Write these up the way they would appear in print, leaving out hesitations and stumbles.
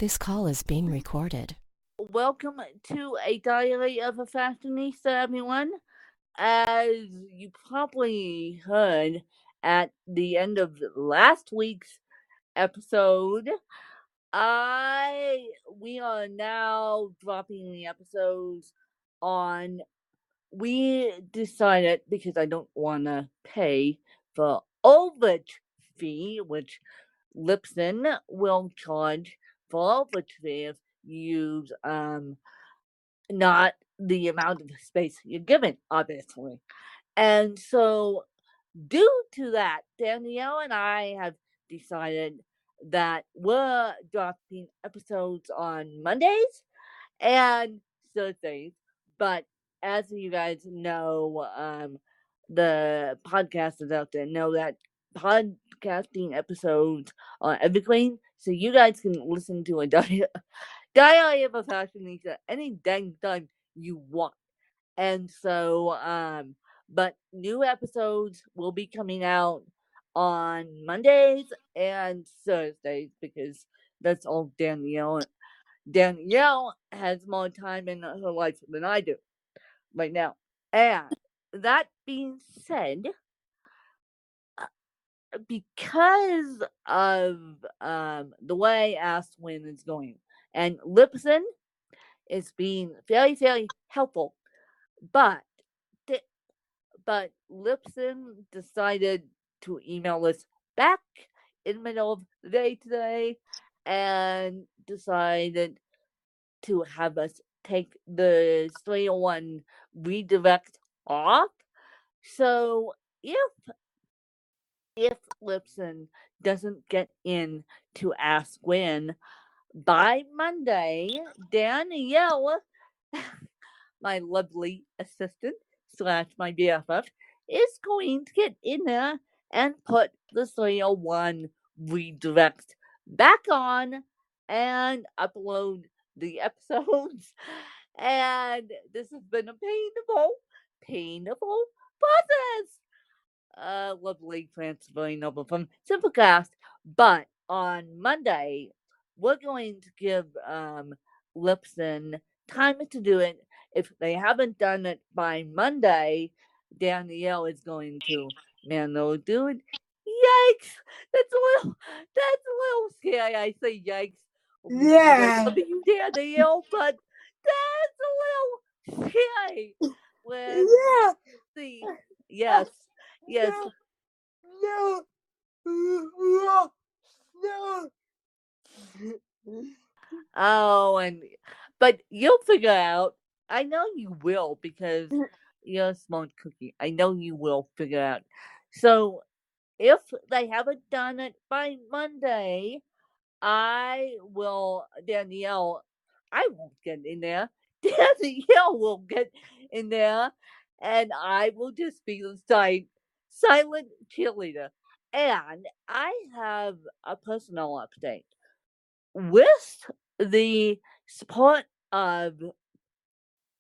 This call is being recorded. Welcome to a Diary of a Fashionista, everyone. As you probably heard at the end of last week's episode, we are now dropping the episodes on. We decided, because I don't want to pay for overage fee, which Libsyn will charge for overage fee if you use not the amount of space you're given, obviously. And so, due to that, Danielle and I have decided that we're dropping episodes on Mondays and Thursdays. But as you guys know, the podcasters out there know that podcasting episodes are evergreen, so you guys can listen to a Diary of a Fashionista any dang time you want. And so, but new episodes will be coming out on Mondays and Thursdays because that's all Danielle. Danielle has more time in her life than I do right now. And that being said, because of the way Ask Win is going, and Libsyn is being very, very helpful. But but Libsyn decided to email us back in the middle of the day today and decided to have us take the 301 redirect off. So if Libsyn doesn't get in to Ask When by Monday, Danielle, my lovely assistant / my BFF, is going to get in there and put the 301 redirect back on and upload the episodes. And this has been a painful process. Lovely transferring over from Simplecast. But on Monday, we're going to give Libsyn time to do it. If they haven't done it by Monday, Danielle is going to manually do it. Yikes! That's a little scary. I say yikes. Yeah. Love you, Danielle, but that's a little scary. When Yeah. the yes, yes. No. No. No. Oh, but you'll figure out. I know you will because you're a smart cookie. I know you will figure out. So if they haven't done it by Monday, I will Danielle. I won't get in there. Danielle will get in there, and I will just be the silent cheerleader. And I have a personal update. With the support of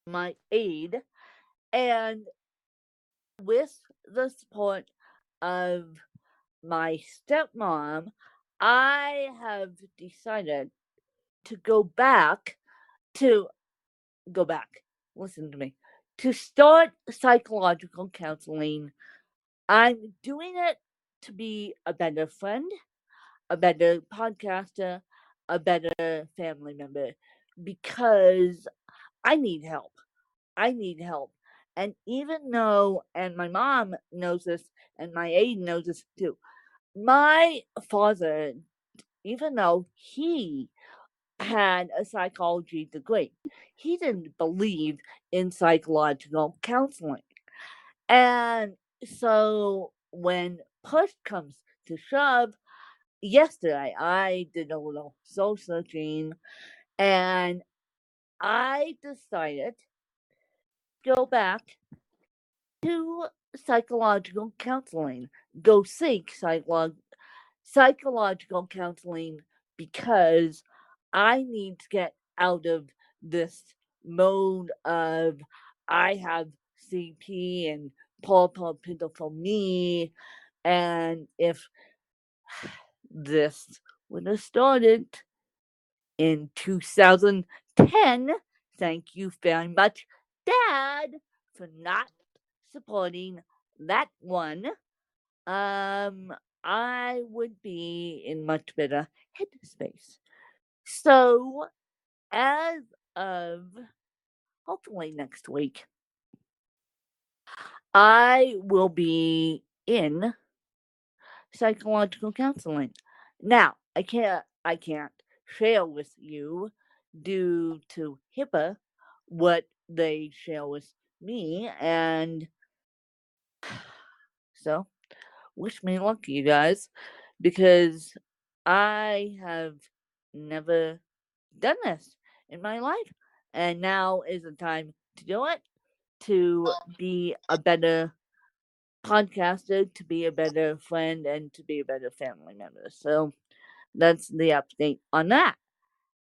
my aide and with the support of my stepmom, I have decided to to go back, listen to me, to start psychological counseling. I'm doing it to be a better friend, a better podcaster, a better family member because I need help. I need help. And even though, and my mom knows this, and my aide knows this too, my father, even though he had a psychology degree, he didn't believe in psychological counseling. And so when push comes to shove, yesterday I did a little soul searching and I decided to go back to psychological counseling. Go seek psychological counseling because I need to get out of this mode of I have CP and poor pitiful me. And if this would have started in 2010. Thank you very much, Dad, for not supporting that one. I would be in much better headspace. So, as of hopefully next week, I will be in psychological counseling. Now, I can't share with you due to HIPAA what they share with me, and so wish me luck, you guys, because I have never done this in my life, and now is the time to do it, to be a better podcaster, to be a better friend, and to be a better family member. So that's the update on that.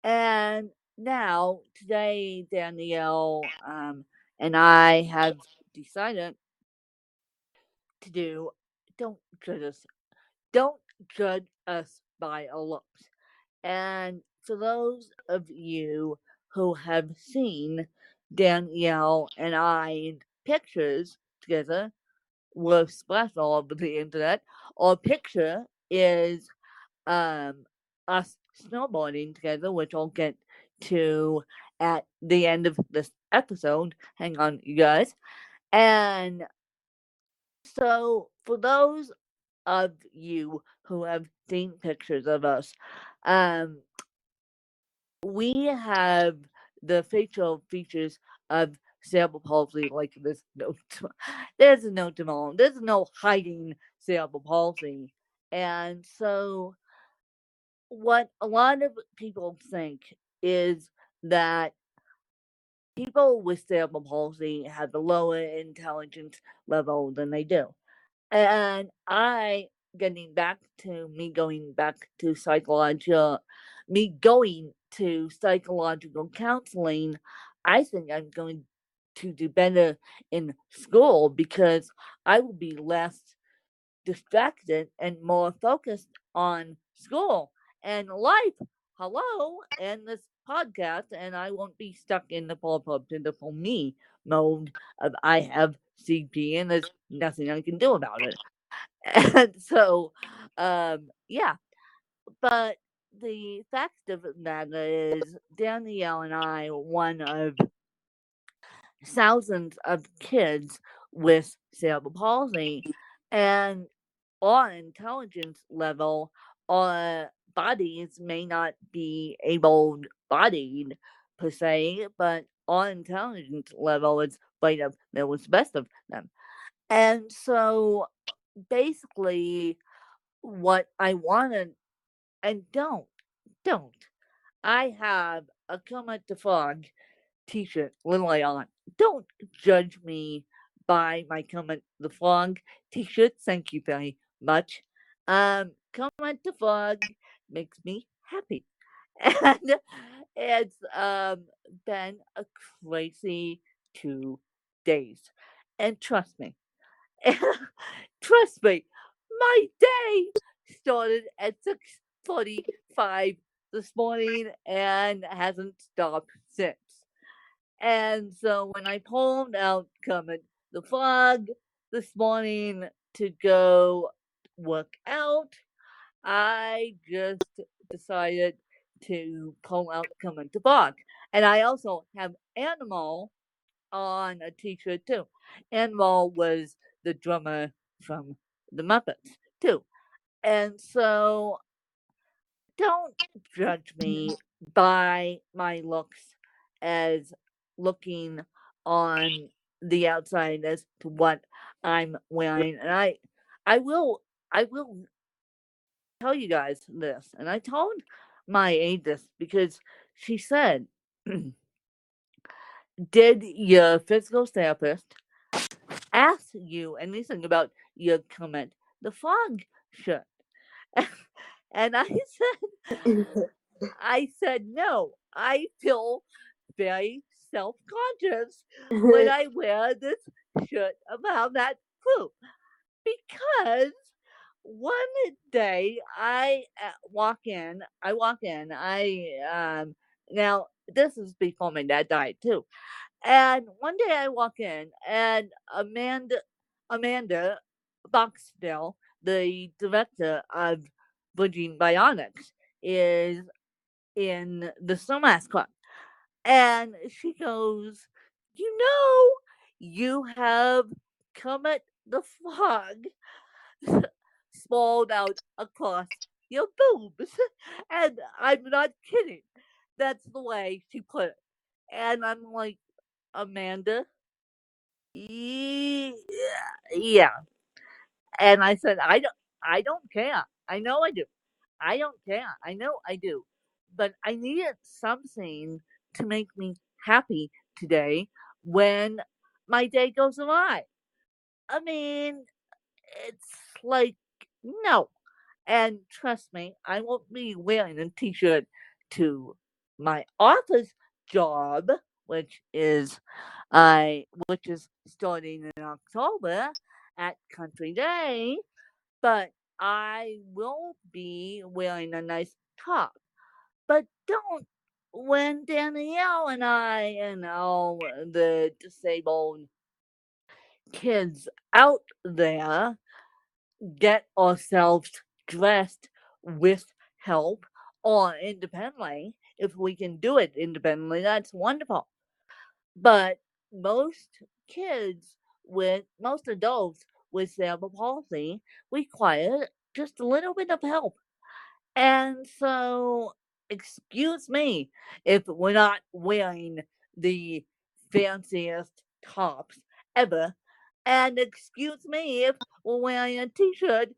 And now, today, Danielle and I have decided to do don't judge us. Don't judge us by our looks. And for those of you who have seen Danielle and I in pictures together, were splashed all over the internet. Our picture is us snowboarding together, which I'll get to at the end of this episode. Hang on, you guys. And so, for those of you who have seen pictures of us, um, we have the facial features of cerebral palsy. Like there's no tomorrow. There's no hiding cerebral palsy. And so what a lot of people think is that people with cerebral palsy have a lower intelligence level than they do. And getting back to me going to psychological counseling, I think I'm going to do better in school because I will be less distracted and more focused on school and life. Hello, and this podcast, and I won't be stuck in the pitiful me mode of I have CP and there's nothing I can do about it. And so, yeah. But the fact of the matter is, Danielle and I are one of thousands of kids with cerebral palsy, and our intelligence level, our bodies may not be able bodied per se, but our intelligence level is right up there with the best of them. And so basically, what I wanted, and don't, I have a Kermit the Frog t-shirt literally on. Don't judge me by my Kermit the Frog t-shirt. Thank you very much. Kermit the Frog makes me happy. And it's been a crazy 2 days. And trust me, trust me, my day started at 6:45 this morning and hasn't stopped since. And so when I pulled out Kermit the Frog this morning to go work out, I just decided to pull out Kermit the Frog. And I also have Animal on a t-shirt too. Animal was the drummer from the Muppets too. And so don't judge me by my looks as looking on the outside as to what I'm wearing. And I will tell you guys this. And I told my aide this because she said, did your physical therapist ask you anything about your Kermit the Frog shirt? And I said no. I feel very self-conscious when I wear this shirt around that group because one day I walk in. Now this is before my dad died too. And one day I walk in, and Amanda Boxdale, the director of Virgin Bionics, is in the Snowmass Club. And she goes, "You know, you have Kermit the Frog sprawled out across your boobs." And I'm not kidding. That's the way she put it. And I'm like, "Amanda, yeah, yeah." And I said, I don't care. I know I do. I don't care. I know I do. But I needed something to make me happy today when my day goes awry. I mean, it's like, no. And trust me, I won't be wearing a t-shirt to my office job, which is starting in October at Country Day, but I will be wearing a nice top. But don't when Danielle and I and all the disabled kids out there get ourselves dressed with help or independently. If we can do it independently, that's wonderful. But most most adults with cerebral palsy require just a little bit of help. And so, excuse me if we're not wearing the fanciest tops ever. And excuse me if we're wearing a t shirt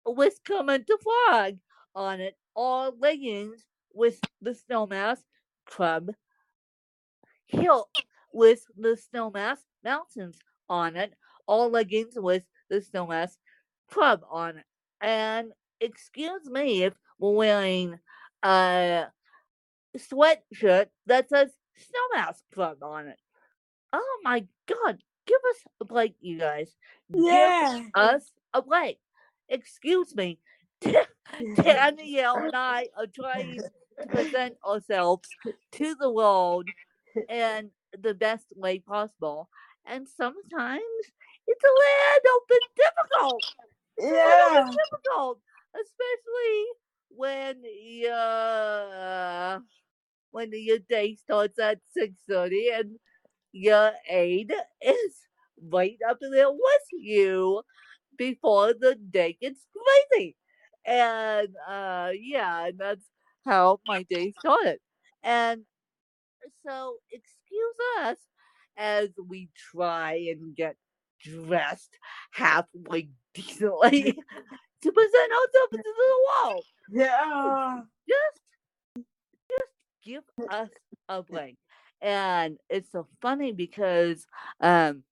with Kermit the Frog on it, or leggings with the Snowmass Club hilt with the Snowmass Mountains on it, or leggings with the Snowmass Club on it. And excuse me if we're wearing a sweatshirt that says Snowmass Club on it. Oh my God, give us a break, you guys. Give Yeah. us a break. Excuse me. Danielle and I are trying to present ourselves to the world in the best way possible. And sometimes it's a little bit difficult. It's a little bit Yeah. difficult, especially when your day starts at 6:30 and your aide is right up there with you before the day gets crazy. And yeah, and that's how my day started. And so excuse us as we try and get dressed halfway decently to present ourselves to the world. Yeah. Just give us a break. And it's so funny because um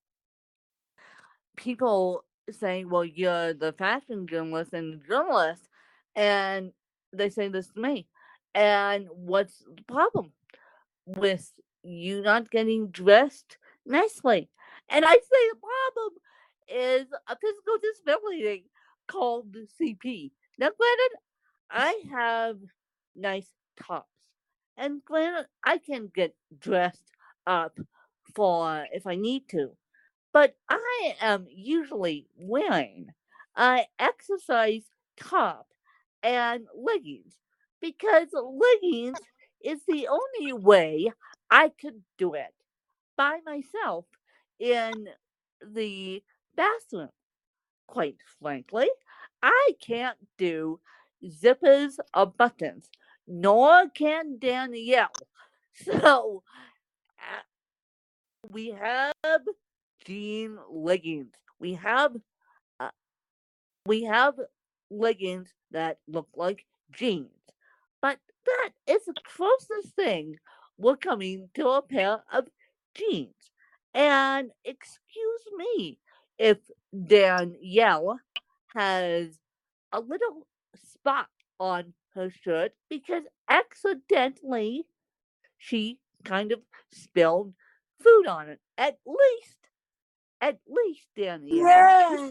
people saying, "Well, you're the fashion journalist and the journalist," and they say this to me. And what's the problem with you not getting dressed nicely? And I say the problem is a physical disability called CP. Now, granted, I have nice tops, and granted, I can get dressed up for if I need to, but I am usually wearing an exercise top and leggings because leggings is the only way I could do it by myself in the bathroom. Quite frankly, I can't do zippers or buttons, nor can Danielle. So uh, we have jean leggings. Uh, we have leggings that look like jeans, but that is the closest thing we're coming to a pair of jeans. And excuse me if Danielle has a little spot on her shirt because accidentally she kind of spilled food on it. At least Danielle, Yeah.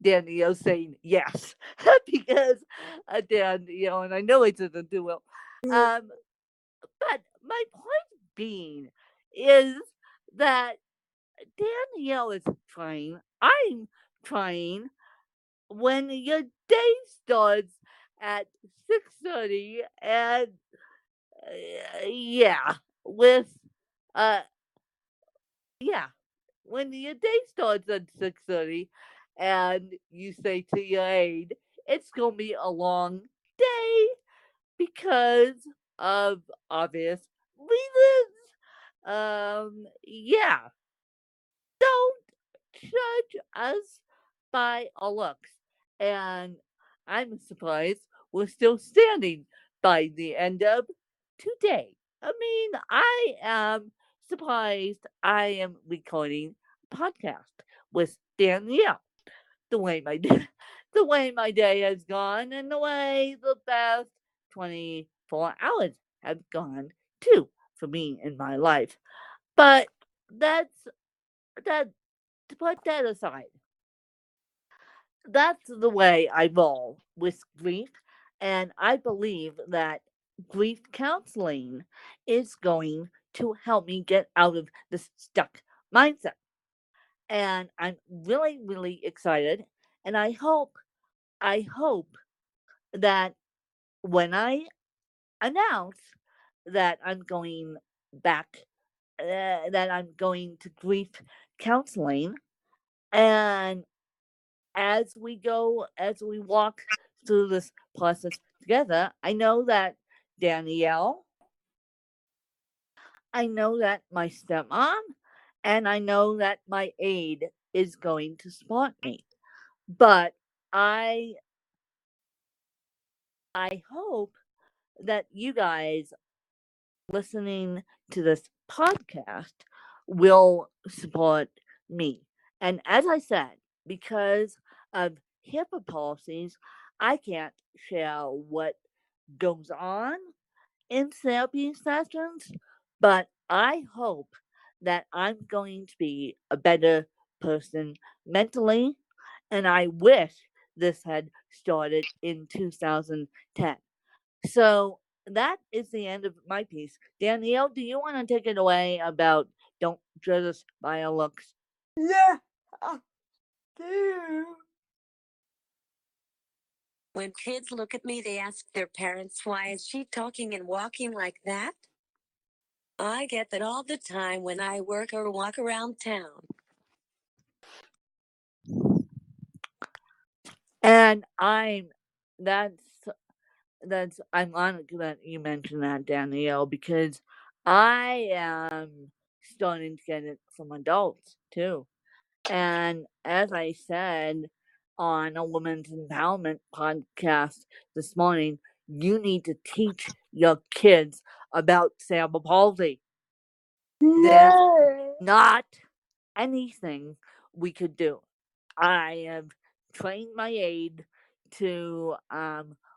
Danielle saying yes because Dan, and I know it doesn't do well. But my point being is that Danielle is trying. I'm trying. When your day starts at 6:30, and yeah, with uh yeah, when your day starts at 6:30, and you say to your aide, it's gonna be a long day because of obvious reasons. Yeah, don't judge us by our looks. And I'm surprised we're still standing by the end of today. I mean, I am surprised I am recording a podcast with Danielle. The way my day, the way my day has gone, and the way the past 24 hours have gone too for me in my life. But that's that. To put that aside, that's the way I roll with grief. And I believe that grief counseling is going to help me get out of this stuck mindset. And I'm really, really excited. And I hope that when I announce that I'm going back, that I'm going to grief counseling, and as we walk through this process together, I know that Danielle, I know that my stepmom, and I know that my aide is going to support me. But I I hope that you guys listening to this podcast will support me. And as I said, because of HIPAA policies, I can't share what goes on in therapy sessions, but I hope that I'm going to be a better person mentally. And I wish this had started in 2010. So that is the end of my piece. Danielle, do you want to take it away about don't judge us by our looks? Yeah, I do. When kids look at me, they ask their parents, why is she talking and walking like that? I get that all the time when I work or walk around town. And that's that's ironic that you mentioned that, Danielle, because I am starting to get it from adults too. And as I said on a women's empowerment podcast this morning, you need to teach your kids about cerebral palsy. There's Yeah. not anything we could do. I have trained my aide to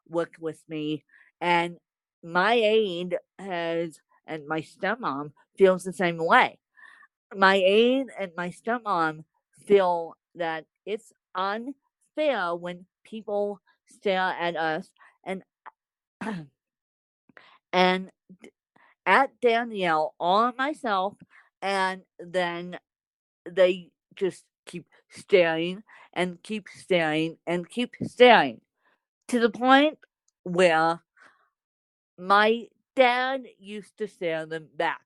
work with me, and my aide and my stepmom feels the same way. My aide and my stepmom feel that it's unfair when people stare at us and and at Danielle or myself, and then they just keep staring and keep staring and keep staring to the point where my dad used to stare them back.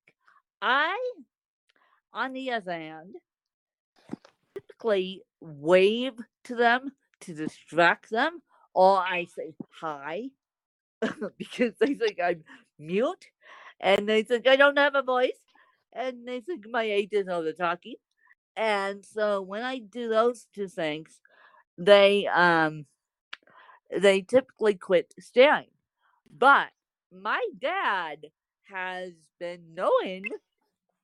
I, on the other hand, typically wave to them to distract them, or I say hi because they think I'm mute, and they think I don't have a voice, and they think my age is over talking. And so when I do those two things, they they typically quit staring. But my dad has been knowing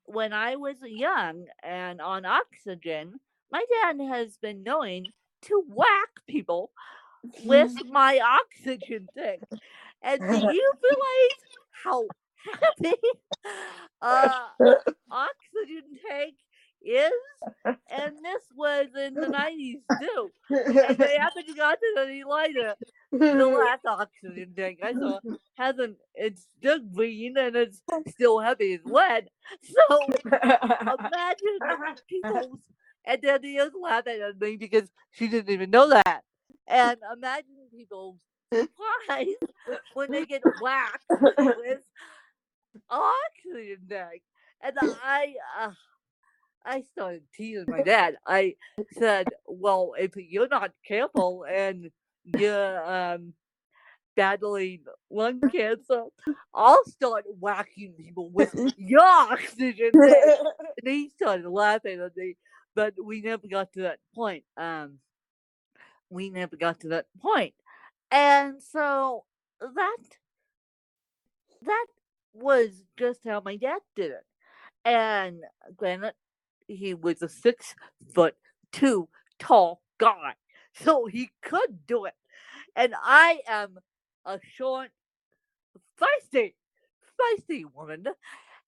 when I was young and on oxygen, my dad has been known to whack people with my oxygen tank. And do you realize how heavy a oxygen tank is, and this was in the 90s too. And they haven't gotten any lighter. The last oxygen tank I saw it's still green and it's still heavy as lead. So imagine people's, and then he was laughing at me because she didn't even know that. And imagine people's surprise when they get whacked with oxygen tank. And I started teasing my dad. I said, "Well, if you're not careful and you're battling lung cancer, I'll start whacking people with your oxygen tank." And he started laughing at me, but we never got to that point. We never got to that point, and so that was just how my dad did it. And granted, he was a 6'2" tall guy, so he could do it. And I am a short, feisty, feisty woman.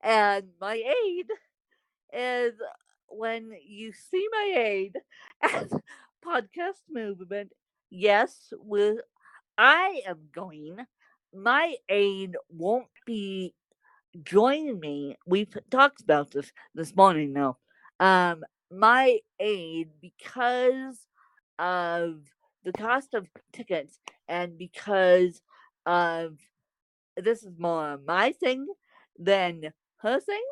And my aide is, when you see my aide at Podcast Movement, yes, I am going. My aide won't be joining me. We've talked about this morning now. My aide, because of the cost of tickets and because of, this is more my thing than her thing.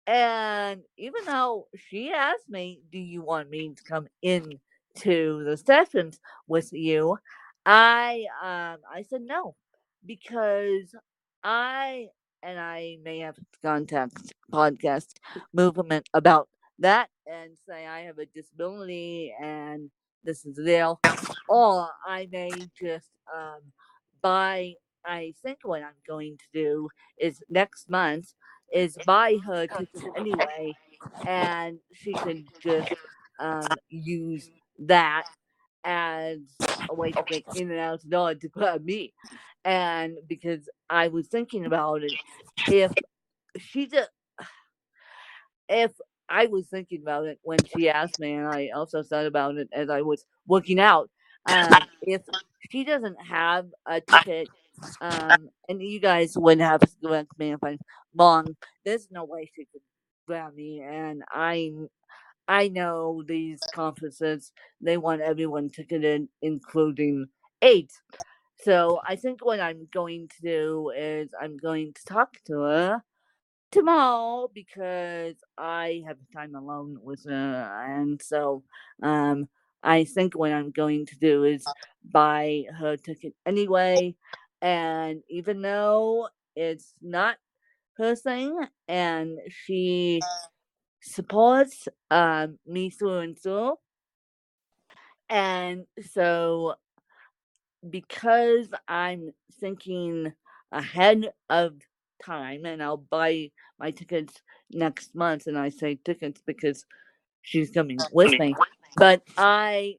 And even though she asked me, "Do you want me to come in to the sessions with you?" I said no, because I I may have to contact Podcast Movement about that and say I have a disability and this is the deal, or I may just buy. I think what I'm going to do is next month is buy her ticket anyway, and she can just use that as a way to get in and out the door to grab me. And because I was thinking about it, if she just, if I was thinking about it when she asked me, and I also thought about it as I was working out, if she doesn't have a ticket, and you guys wouldn't have to correct me if I'm wrong, there's no way she could grab me. And I know these conferences, they want everyone ticketed, including aides. So I think what I'm going to do is I'm going to talk to her tomorrow because I have time alone with her, and so I think what I'm going to do is buy her ticket anyway. And even though it's not her thing, and she supports me through and through, and so because I'm thinking ahead of time, and I'll buy my tickets next month, and I say tickets because she's coming with me, but I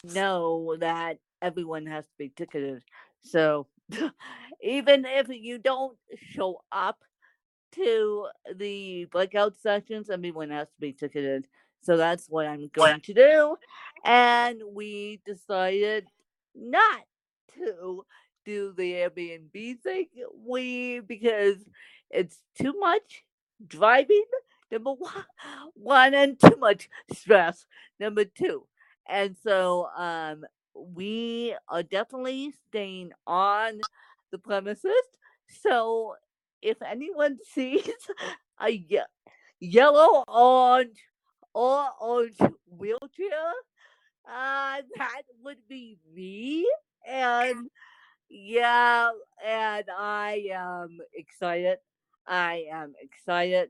know that everyone has to be ticketed. So even if you don't show up to the breakout sessions, everyone has to be ticketed. So that's what I'm going to do. And we decided not to do the Airbnb thing. Because it's too much driving, number one, and too much stress, number two. And so we are definitely staying on the premises. So if anyone sees a yellow, orange, or orange wheelchair, that would be me. And yeah, and I am excited. I am excited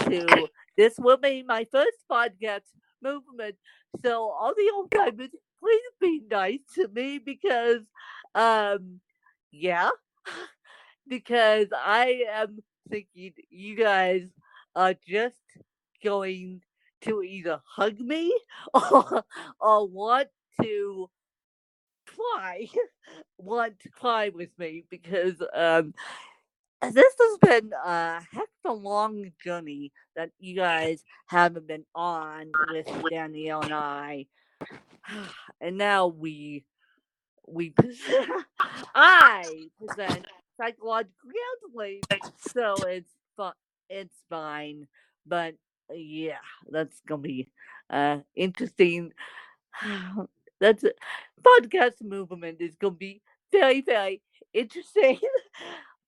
to. This will be my first podcast movement. So all the old timers, please be nice to me because, yeah, because I am thinking you guys are just going to either hug me or to cry, want to cry with me because this has been a heck of a long journey that you guys haven't been on with Danielle and I. And now we present, I present psychological counseling, so it's fine. But yeah, that's gonna be interesting. That's podcast movement is gonna be very interesting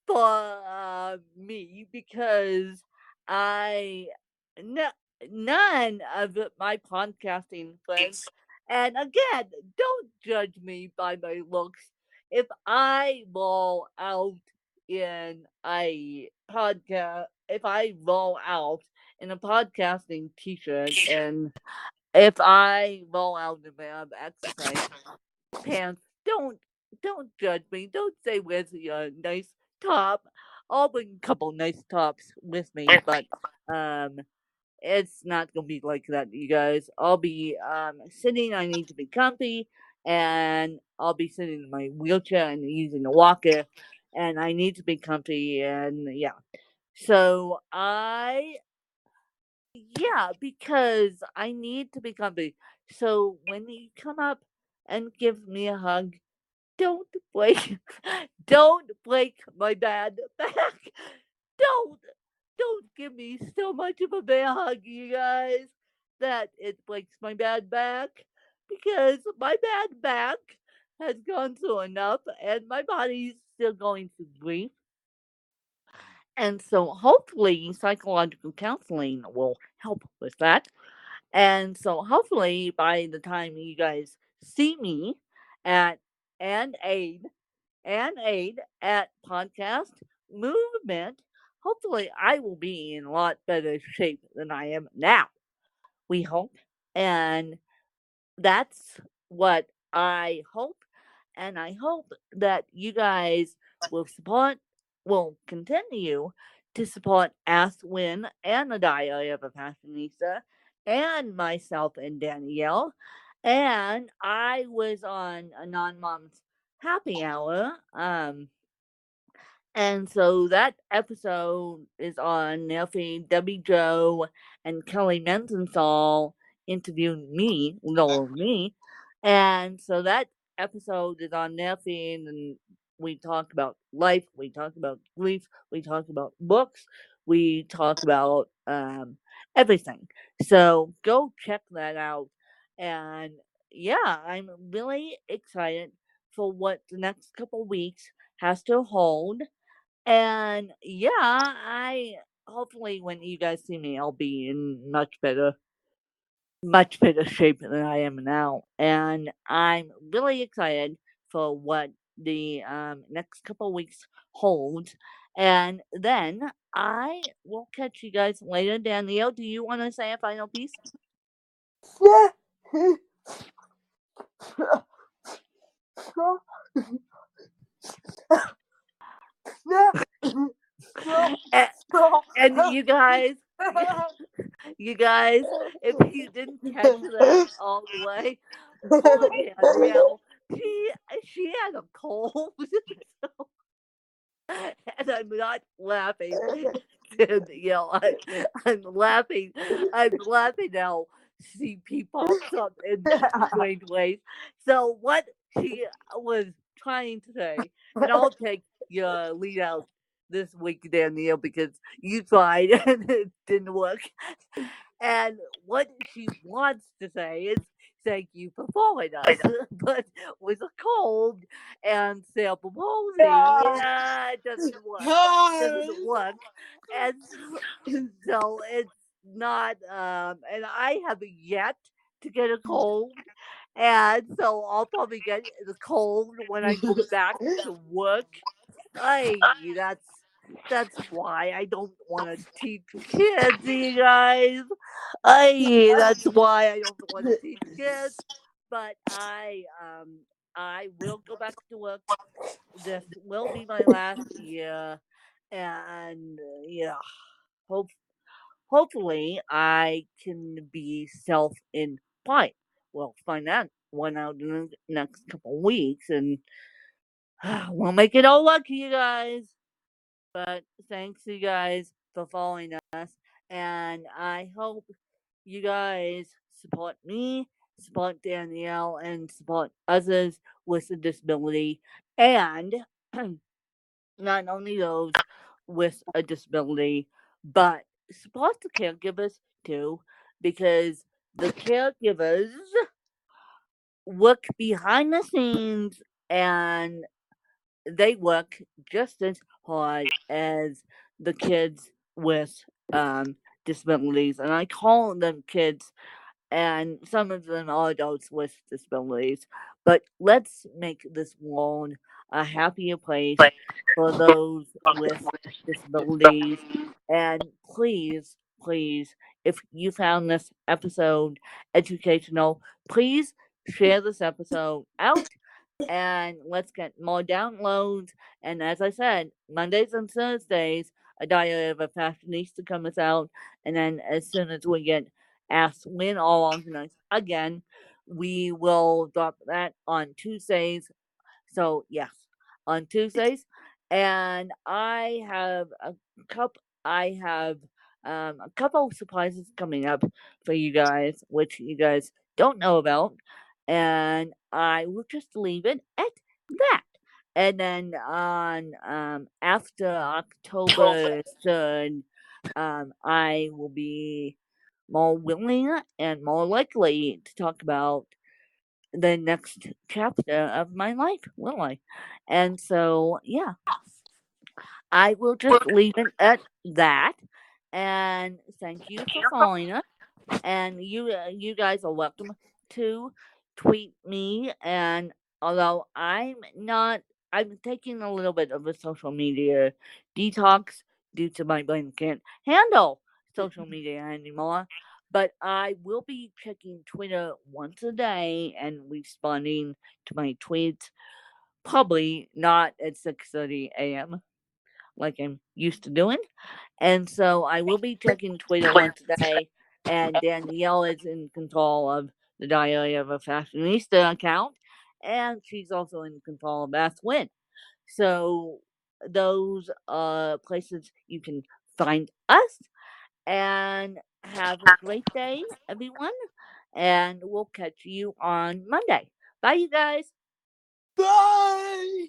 for me because I no, none of my podcasting friends, and again, don't judge me by my looks. If I roll out in a podcast, if I roll out in a podcasting t-shirt, and if I roll out in my exercise pants, don't judge me. Don't say where's your nice top. I'll bring a couple nice tops with me, but um it's not gonna be like that, you guys. I'll be sitting, I need to be comfy, and I'll be sitting in my wheelchair and using a walker, and I need to be comfy, and yeah. So yeah, because I need to be comfy. So when you come up and give me a hug, don't break don't break my bad back. Don't don't give me so much of a bear hug, you guys, that it breaks my bad back. Because my bad back has gone through enough and my body's still going through grief. And so hopefully psychological counseling will help with that. And so hopefully by the time you guys see me at and aid at podcast movement, hopefully I will be in a lot better shape than I am now. We hope. And that's what I hope. And I hope that you guys will continue to support Ask Win and the Diary of a Fashionista and myself and Danielle. And I was on a non mom's happy hour. And so that episode is on Nelsie W. Joe and Kelly Menzenthal interviewing me, little old me. And so that episode is on Nelsie, and we talk about life, we talk about grief, we talk about books, we talk about everything. So go check that out. And yeah, I'm really excited for what the next couple weeks has to hold. And yeah, I hopefully when you guys see me, I'll be in much better shape than I am now. And I'm really excited for what the next couple weeks hold. And then I will catch you guys later. Danielle, do you want to say a final piece? Yeah. And you guys, if you didn't catch that all the way, poor Danielle, she had a cold, and I'm not laughing. Danielle, I'm laughing. I'm laughing now. CP pops up in strange ways. So what she was trying to say, and I'll take your lead out this week, Danielle, because you tried and it didn't work. And what she wants to say is thank you for following us. But with a cold and self-proposing, it doesn't work. Doesn't work. And so it's not and I haven't yet to get a cold. And so I'll probably get the cold when I go back to work. That's why I don't want to teach kids, you guys. That's why I don't want to teach kids. But I will go back to work. This will be my last year, and yeah, hope hopefully I can be self-employed. We'll find that one out in the next couple weeks, and we'll make it all lucky, you guys. But thanks you guys for following us, and I hope you guys support me, support Danielle, and support others with a disability, and not only those with a disability, but support the caregivers too, because the caregivers work behind the scenes and they work just as hard as the kids with disabilities. And I call them kids, and some of them are adults with disabilities. But let's make this world a happier place for those with disabilities. And please, please, if you found this episode educational, please share this episode out and let's get more downloads. And as I said, Mondays and Thursdays, a Diary of a Fashionista comes out. And then as soon as we get Ask Win All Organized again, we will drop that on Tuesdays. So yes, on Tuesdays. And I have a couple of surprises coming up for you guys, which you guys don't know about. And I will just leave it at that. And then on after October 3rd, I will be more willing and more likely to talk about the next chapter of my life, will I? And so, yeah, I will just leave it at that. And thank you for following us. And you guys are welcome to tweet me. And although I'm taking a little bit of a social media detox due to my brain can't handle social media anymore. But I will be checking Twitter once a day and responding to my tweets. Probably not at 6:30 a.m. like I'm used to doing. And so I will be checking Twitter once a day. And Danielle is in control of the Diary of a Fashionista account. And she's also in control of Ask Win. So those are places you can find us. And have a great day, everyone. And we'll catch you on Monday. Bye, you guys. Bye.